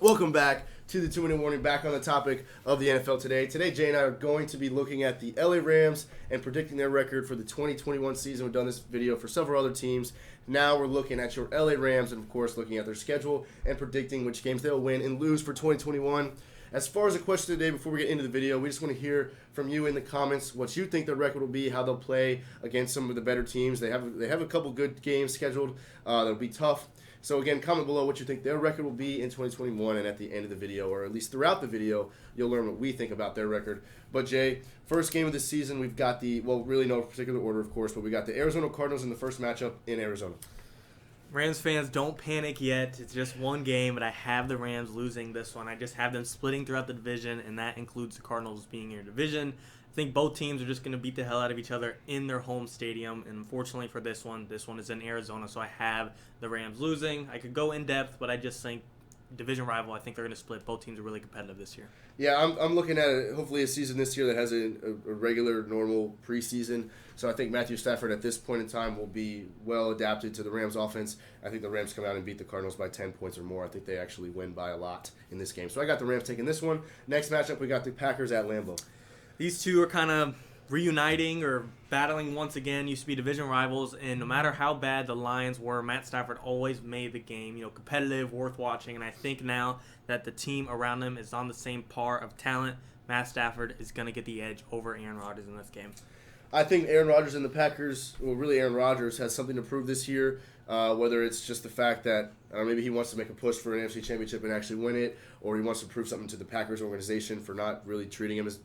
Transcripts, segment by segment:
Welcome back to the 2-Minute Warning, back on the topic of the NFL today. Today, Jay and I are going to be looking at the LA Rams and predicting their record for the 2021 season. We've done this video for several other teams. Now we're looking at your LA Rams and, of course, looking at their schedule and predicting which games they'll win and lose for 2021. As far as the question today, before we get into the video, we just want to hear from you in the comments what you think their record will be, how they'll play against some of the better teams. They have a couple good games scheduled that'll be tough. So again, comment below what you think their record will be in 2021, and at the end of the video, or at least throughout the video, you'll learn what we think about their record. But Jay, first game of the season, we've got really no particular order, of course, but we got the Arizona Cardinals in the first matchup in Arizona. Rams fans, don't panic yet. It's just one game, but I have the Rams losing this one. I just have them splitting throughout the division, and that includes the Cardinals being in your division. I think both teams are just going to beat the hell out of each other in their home stadium, and unfortunately for this one is in Arizona, so I have the Rams losing. I could go in depth, but I just think division rival, I think they're going to split. Both teams are really competitive this year. Yeah, I'm looking at it, hopefully a season this year that has a regular, normal preseason. So I think Matthew Stafford at this point in time will be well adapted to the Rams offense. I think the Rams come out and beat the Cardinals by 10 points or more. I think they actually win by a lot in this game. So I got the Rams taking this one. Next matchup, we got the Packers at Lambeau. These two are kind of reuniting or battling once again. Used to be division rivals, and no matter how bad the Lions were, Matt Stafford always made the game, competitive, worth watching. And I think now that the team around him is on the same par of talent, Matt Stafford is going to get the edge over Aaron Rodgers in this game. I think Aaron Rodgers and the Packers, well, really Aaron Rodgers has something to prove this year, whether it's just the fact that maybe he wants to make a push for an NFC Championship and actually win it, or he wants to prove something to the Packers organization for not really treating him as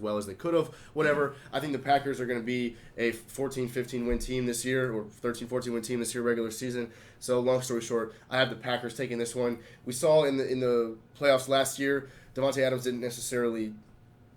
well as they could have. Whatever. I think the Packers are going to be a 14-15 win team this year, or 13-14 win team this year regular season. So long story short, I have the Packers taking this one. We saw in the playoffs last year, Davante Adams didn't necessarily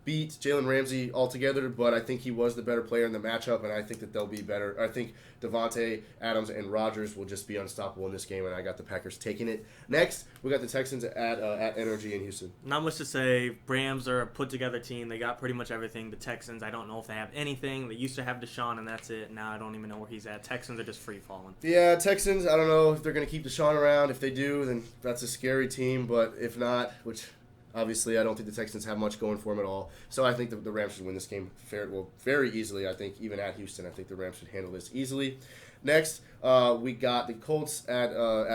beat Jalen Ramsey altogether, but I think he was the better player in the matchup, and I think that they'll be better. I think Davante Adams and Rodgers will just be unstoppable in this game, and I got the Packers taking it. Next, we got the Texans at NRG in Houston. Not much to say. Rams are a put-together team. They got pretty much everything. The Texans, I don't know if they have anything. They used to have Deshaun, and that's it. Now I don't even know where he's at. Texans are just free-falling. Yeah, Texans, I don't know if they're going to keep Deshaun around. If they do, then that's a scary team, but if not, which obviously I don't think the Texans have much going for them at all. So I think the Rams should win this game very easily. I think even at Houston, I think the Rams should handle this easily. Next, we got the Colts at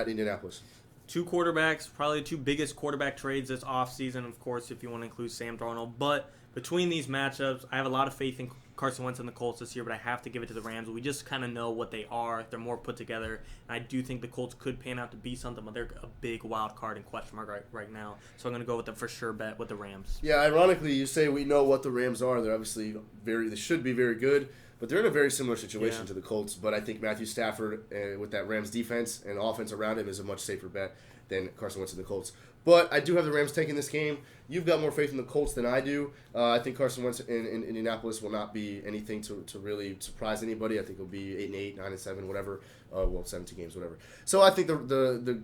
Indianapolis. Two quarterbacks, probably the two biggest quarterback trades this offseason, of course, if you want to include Sam Darnold. But between these matchups, I have a lot of faith in Carson Wentz and the Colts this year, but I have to give it to the Rams. We just kind of know what they are. They're more put together. And I do think the Colts could pan out to be something, but they're a big wild card and question mark right now. So I'm going to go with the for sure bet with the Rams. Yeah, ironically, you say we know what the Rams are. They're obviously they should be very good, but they're in a very similar situation to the Colts. But I think Matthew Stafford, with that Rams defense and offense around him, is a much safer bet than Carson Wentz and the Colts. But I do have the Rams taking this game. You've got more faith in the Colts than I do. I think Carson Wentz in Indianapolis will not be anything to really surprise anybody. I think it'll be 8-8, 9-7, whatever. 17 games, whatever. So I think the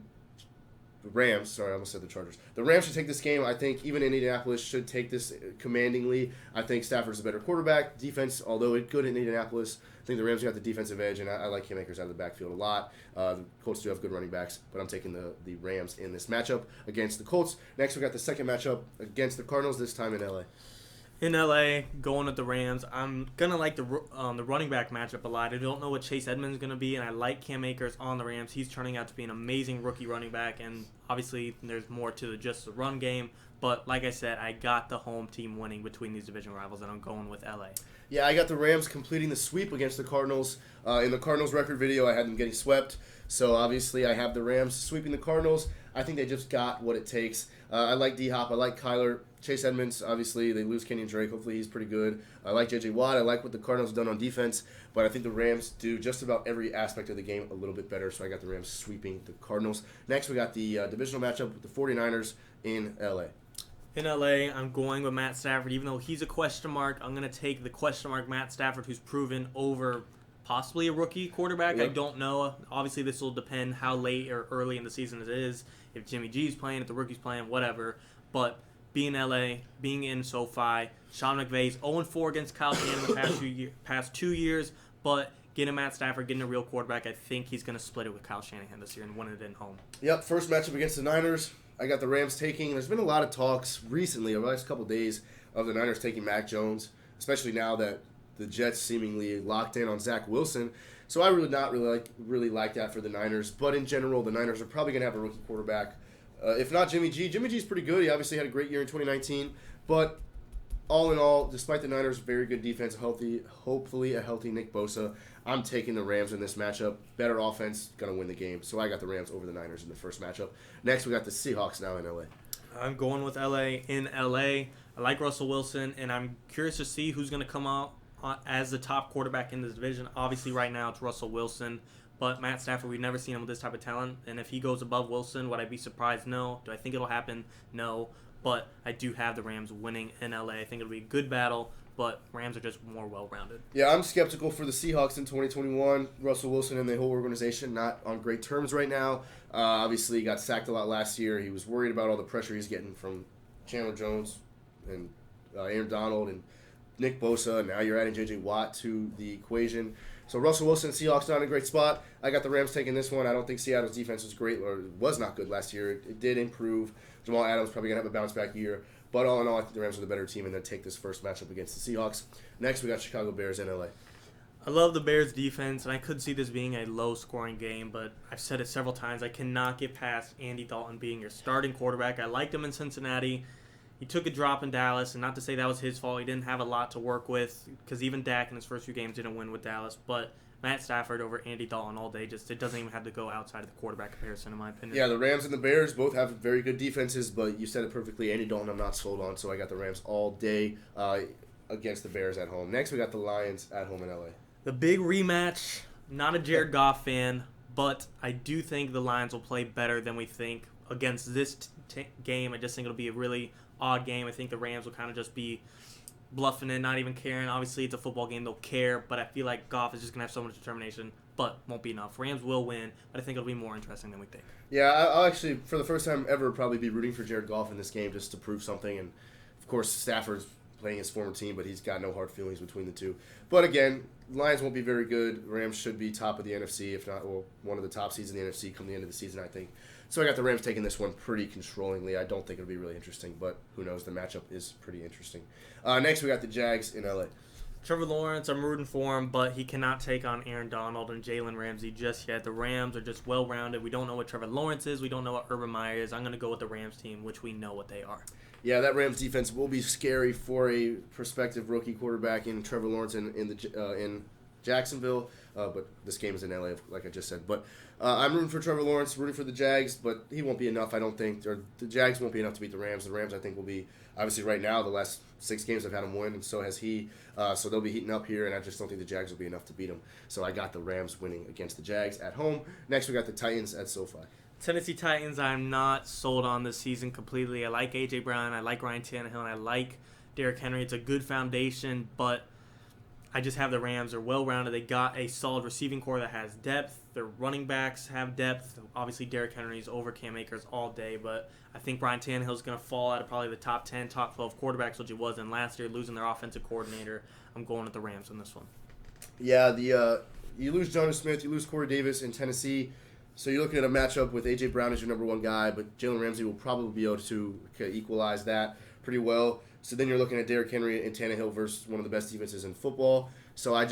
Rams, sorry, I almost said the Chargers. The Rams should take this game. I think even Indianapolis should take this commandingly. I think Stafford's a better quarterback. Defense, although it's good in Indianapolis, I think the Rams got the defensive edge, and I like Cam Akers out of the backfield a lot. The Colts do have good running backs, but I'm taking the Rams in this matchup against the Colts. Next, we got the second matchup against the Cardinals, this time in L.A. In L.A., going with the Rams, I'm going to like the running back matchup a lot. I don't know what Chase Edmonds is going to be, and I like Cam Akers on the Rams. He's turning out to be an amazing rookie running back, and obviously there's more to just the run game. But like I said, I got the home team winning between these division rivals, and I'm going with L.A. Yeah, I got the Rams completing the sweep against the Cardinals. In the Cardinals record video, I had them getting swept. So obviously I have the Rams sweeping the Cardinals. I think they just got what it takes. I like D-Hop. I like Kyler. Chase Edmonds, obviously, they lose Kenyon Drake. Hopefully he's pretty good. I like J.J. Watt. I like what the Cardinals have done on defense. But I think the Rams do just about every aspect of the game a little bit better. So I got the Rams sweeping the Cardinals. Next, we got the divisional matchup with the 49ers in L.A. In L.A., I'm going with Matt Stafford. Even though he's a question mark, I'm going to take the question mark Matt Stafford, who's proven over possibly a rookie quarterback. Yep. I don't know. Obviously, this will depend how late or early in the season it is. If Jimmy G's playing, if the rookie's playing, whatever. But being in L.A., being in SoFi, Sean McVay's 0-4 against Kyle Shanahan the past 2 years. But getting Matt Stafford, getting a real quarterback, I think he's going to split it with Kyle Shanahan this year and win it in home. Yep, first matchup against the Niners. I got the Rams taking. There's been a lot of talks recently over the last couple of days of the Niners taking Mac Jones, especially now that the Jets seemingly locked in on Zach Wilson. So I really like that for the Niners. But in general, the Niners are probably going to have a rookie quarterback. If not Jimmy G. Jimmy G's pretty good. He obviously had a great year in 2019. But all in all, despite the Niners' very good defense, hopefully a healthy Nick Bosa, I'm taking the Rams in this matchup. Better offense, going to win the game. So I got the Rams over the Niners in the first matchup. Next, we got the Seahawks now in L.A. I'm going with L.A. in L.A. I like Russell Wilson, and I'm curious to see who's going to come out as the top quarterback in this division. Obviously, right now, it's Russell Wilson. But Matt Stafford, we've never seen him with this type of talent. And if he goes above Wilson, would I be surprised? No. Do I think it'll happen? No. But I do have the Rams winning in LA. I think it'll be a good battle, but Rams are just more well-rounded. Yeah, I'm skeptical for the Seahawks in 2021. Russell Wilson and the whole organization not on great terms right now. Obviously, he got sacked a lot last year. He was worried about all the pressure he's getting from Chandler Jones and Aaron Donald and Nick Bosa. Now you're adding J.J. Watt to the equation. So Russell Wilson, Seahawks not in a great spot. I got the Rams taking this one. I don't think Seattle's defense was great or was not good last year. It did improve. Jamal Adams probably going to have a bounce-back year. But all in all, I think the Rams are the better team and they'll take this first matchup against the Seahawks. Next, we got Chicago Bears in L.A. I love the Bears' defense, and I could see this being a low-scoring game, but I've said it several times. I cannot get past Andy Dalton being your starting quarterback. I liked him in Cincinnati. He took a drop in Dallas, and not to say that was his fault. He didn't have a lot to work with because even Dak in his first few games didn't win with Dallas, but Matt Stafford over Andy Dalton all day, it doesn't even have to go outside of the quarterback comparison, in my opinion. Yeah, the Rams and the Bears both have very good defenses, but you said it perfectly. Andy Dalton I'm not sold on, so I got the Rams all day against the Bears at home. Next, we got the Lions at home in L.A. The big rematch, not a Jared Goff fan, but I do think the Lions will play better than we think against this game. I just think it'll be a really odd game. I think the Rams will kind of just be bluffing it, not even caring. Obviously, it's a football game. They'll care, but I feel like Goff is just going to have so much determination, but won't be enough. Rams will win, but I think it'll be more interesting than we think. Yeah, I'll actually, for the first time ever, probably be rooting for Jared Goff in this game just to prove something. And, of course, Stafford's playing his former team, but he's got no hard feelings between the two. But, again, Lions won't be very good. Rams should be top of the NFC, if not one of the top seeds in the NFC come the end of the season, I think. So I got the Rams taking this one pretty controllingly. I don't think it'll be really interesting, but who knows? The matchup is pretty interesting. Next, we got the Jags in L.A. Trevor Lawrence, I'm rooting for him, but he cannot take on Aaron Donald and Jalen Ramsey just yet. The Rams are just well-rounded. We don't know what Trevor Lawrence is. We don't know what Urban Meyer is. I'm going to go with the Rams team, which we know what they are. Yeah, that Rams defense will be scary for a prospective rookie quarterback in Trevor Lawrence in Jacksonville, but this game is in LA, like I just said. But I'm rooting for Trevor Lawrence, rooting for the Jags, but he won't be enough, I don't think. Or the Jags won't be enough to beat the Rams. The Rams, I think, will be, obviously right now, the last 6 games I've had him win, and so has he. So they'll be heating up here, and I just don't think the Jags will be enough to beat them. So I got the Rams winning against the Jags at home. Next, we got the Titans at SoFi. Tennessee Titans, I'm not sold on this season completely. I like A.J. Brown, I like Ryan Tannehill, and I like Derrick Henry. It's a good foundation, but I just have the Rams. They're well-rounded. They got a solid receiving core that has depth. Their running backs have depth. Obviously, Derrick Henry's over Cam Akers all day, but I think Ryan Tannehill's going to fall out of probably the top 10, top 12 quarterbacks, which he was in last year, losing their offensive coordinator. I'm going with the Rams in this one. Yeah, you lose Jonnu Smith, you lose Corey Davis in Tennessee, so you're looking at a matchup with A.J. Brown as your number one guy, but Jalen Ramsey will probably be able to equalize that pretty well. So then you're looking at Derrick Henry and Tannehill versus one of the best defenses in football. So I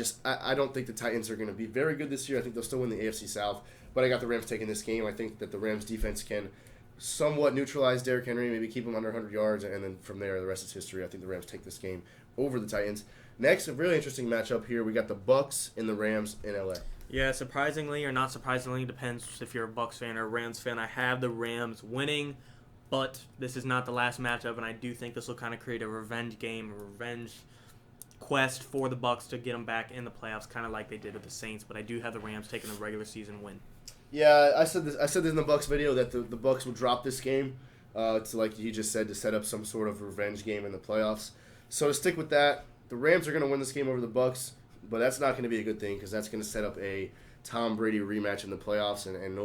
don't think the Titans are going to be very good this year. I think they'll still win the AFC South, but I got the Rams taking this game. I think that the Rams defense can somewhat neutralize Derrick Henry, maybe keep him under 100 yards, and then from there, the rest is history. I think the Rams take this game over the Titans. Next, a really interesting matchup here. We got the Bucs and the Rams in LA. Yeah, surprisingly or not surprisingly, depends if you're a Bucs fan or a Rams fan. I have the Rams winning, but this is not the last matchup, and I do think this will kind of create a revenge game, a revenge quest for the Bucs to get them back in the playoffs, kind of like they did with the Saints. But I do have the Rams taking the regular season win. Yeah, I said this in the Bucs video that the Bucs will drop this game to, like you just said, to set up some sort of revenge game in the playoffs. So to stick with that, the Rams are going to win this game over the Bucs, but that's not going to be a good thing because that's going to set up a Tom Brady rematch in the playoffs, and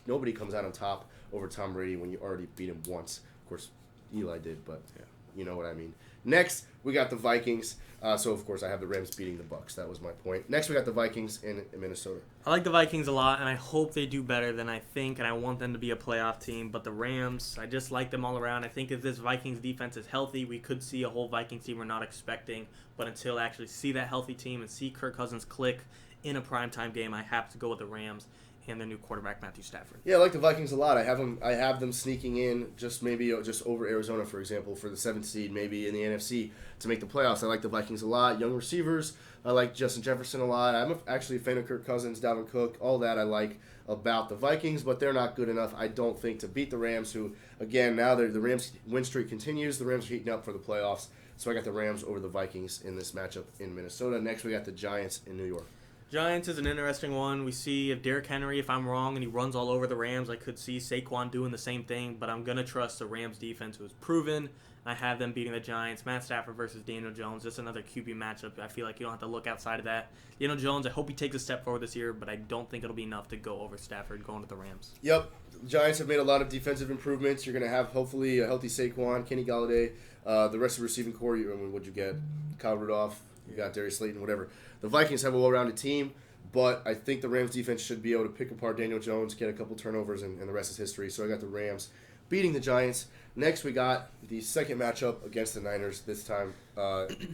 nobody comes out on top over Tom Brady when you already beat him once. Of course, Eli did, but yeah. you know what I mean. Next, we got the Vikings. So, of course, I have the Rams beating the Bucs. That was my point. Next, we got the Vikings in Minnesota. I like the Vikings a lot, and I hope they do better than I think, and I want them to be a playoff team. But the Rams, I just like them all around. I think if this Vikings defense is healthy, we could see a whole Vikings team we're not expecting. But until I actually see that healthy team and see Kirk Cousins click in a primetime game, I have to go with the Rams and their new quarterback, Matthew Stafford. Yeah, I like the Vikings a lot. I have them sneaking in just over Arizona, for example, for the 7th seed, maybe in the NFC to make the playoffs. I like the Vikings a lot. Young receivers. I like Justin Jefferson a lot. I'm actually a fan of Kirk Cousins, Dalvin Cook, all that I like about the Vikings, but they're not good enough, I don't think, to beat the Rams, who, again, now the Rams' win streak continues. The Rams are heating up for the playoffs. So I got the Rams over the Vikings in this matchup in Minnesota. Next, we got the Giants in New York. Giants is an interesting one. We see if Derrick Henry, if I'm wrong, and he runs all over the Rams, I could see Saquon doing the same thing, but I'm going to trust the Rams defense, who is proven. I have them beating the Giants. Matt Stafford versus Daniel Jones. Just another QB matchup. I feel like you don't have to look outside of that. Daniel Jones, I hope he takes a step forward this year, but I don't think it'll be enough to go over Stafford going to the Rams. Yep. The Giants have made a lot of defensive improvements. You're going to have, hopefully, a healthy Saquon, Kenny Galladay, the rest of the receiving core. What'd you get? Kyle Rudolph. You got Darius Slayton, whatever. The Vikings have a well-rounded team. But I think the Rams defense should be able to pick apart Daniel Jones, get a couple turnovers, and the rest is history. So I got the Rams beating the Giants. Next, we got the second matchup against the Niners, this time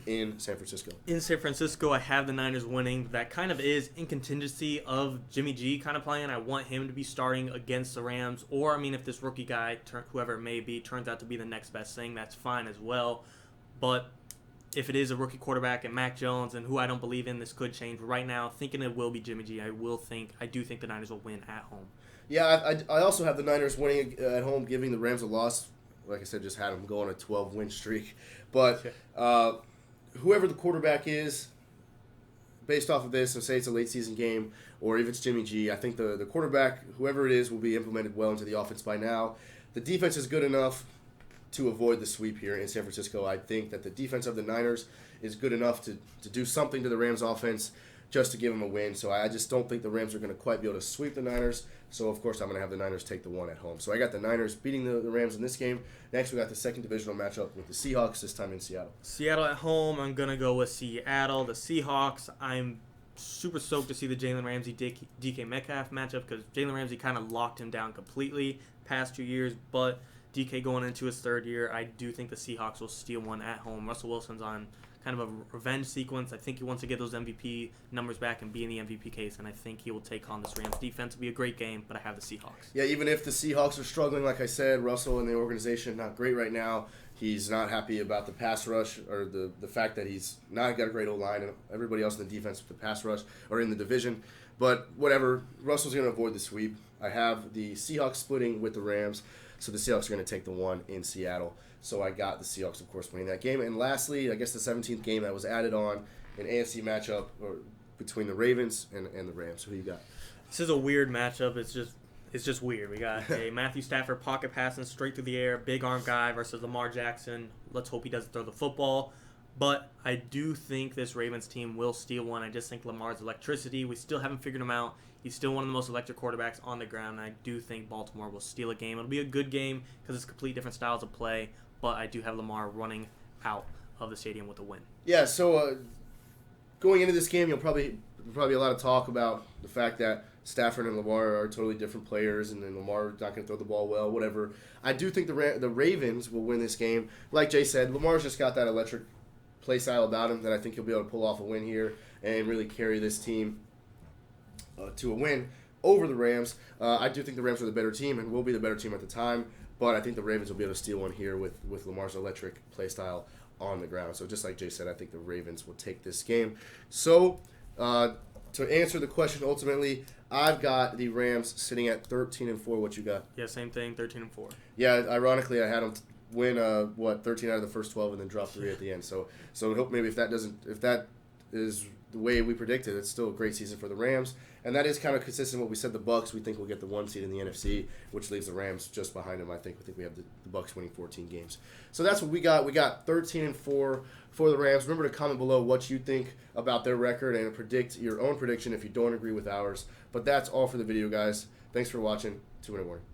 in San Francisco. In San Francisco, I have the Niners winning. That kind of is in contingency of Jimmy G kind of playing. I want him to be starting against the Rams. Or, I mean, if this rookie guy, whoever it may be, turns out to be the next best thing, that's fine as well. But if it is a rookie quarterback and Mac Jones, and who I don't believe in, this could change. Right now, thinking it will be Jimmy G, I do think the Niners will win at home. Yeah, I also have the Niners winning at home, giving the Rams a loss. Like I said, just had them go on a 12-win streak. But whoever the quarterback is, based off of this, so say it's a late-season game, or if it's Jimmy G, I think the quarterback, whoever it is, will be implemented well into the offense by now. The defense is good enough to avoid the sweep here in San Francisco. I think that the defense of the Niners is good enough to do something to the Rams offense just to give them a win. So I just don't think the Rams are going to quite be able to sweep the Niners. So, of course, I'm going to have the Niners take the one at home. So I got the Niners beating the Rams in this game. Next, we got the second divisional matchup with the Seahawks, this time in Seattle. Seattle at home, I'm going to go with Seattle. The Seahawks, I'm super stoked to see the Jalen Ramsey-DK Metcalf matchup because Jalen Ramsey kind of locked him down completely past 2 years, but DK going into his third year, I do think the Seahawks will steal one at home. Russell Wilson's on kind of a revenge sequence. I think he wants to get those MVP numbers back and be in the MVP case, and I think he will take on this Rams defense. It'll be a great game, but I have the Seahawks. Yeah, even if the Seahawks are struggling, like I said, Russell and the organization not great right now. He's not happy about the pass rush or the fact that he's not got a great O-line and everybody else in the defense with the pass rush or in the division. But whatever, Russell's going to avoid the sweep. I have the Seahawks splitting with the Rams. So the Seahawks are going to take the one in Seattle. So I got the Seahawks, of course, winning that game. And lastly, I guess the 17th game that was added on, an AFC matchup between the Ravens and the Rams. Who you got? This is a weird matchup. It's just weird. We got a Matthew Stafford pocket passing straight through the air, big arm guy versus Lamar Jackson. Let's hope he doesn't throw the football. But I do think this Ravens team will steal one. I just think Lamar's electricity. We still haven't figured him out. He's still one of the most electric quarterbacks on the ground, and I do think Baltimore will steal a game. It'll be a good game because it's complete different styles of play, but I do have Lamar running out of the stadium with a win. Yeah, so going into this game, there'll probably be a lot of talk about the fact that Stafford and Lamar are totally different players, and then Lamar not going to throw the ball well, whatever. I do think the Ravens will win this game. Like Jay said, Lamar's just got that electric play style about him that I think he'll be able to pull off a win here and really carry this team to a win over the Rams. I do think the Rams are the better team and will be the better team at the time, but I think the Ravens will be able to steal one here with Lamar's electric play style on the ground. So just like Jay said, I think the Ravens will take this game. So to answer the question ultimately, I've got the Rams sitting at 13-4. What you got? Yeah, same thing, 13-4. Yeah, ironically, I had them win 13 out of the first 12 and then drop 3 at the end. So hope maybe if that is the way we predicted, it's still a great season for the Rams. And that is kind of consistent with what we said. The Bucs, we think, will get the 1 seed in the NFC, which leaves the Rams just behind them. I think we have the Bucs winning 14 games. So that's what we got. We got 13-4 for the Rams. Remember to comment below what you think about their record and predict your own prediction if you don't agree with ours. But that's all for the video, guys. Thanks for watching. 2-Minute Warning.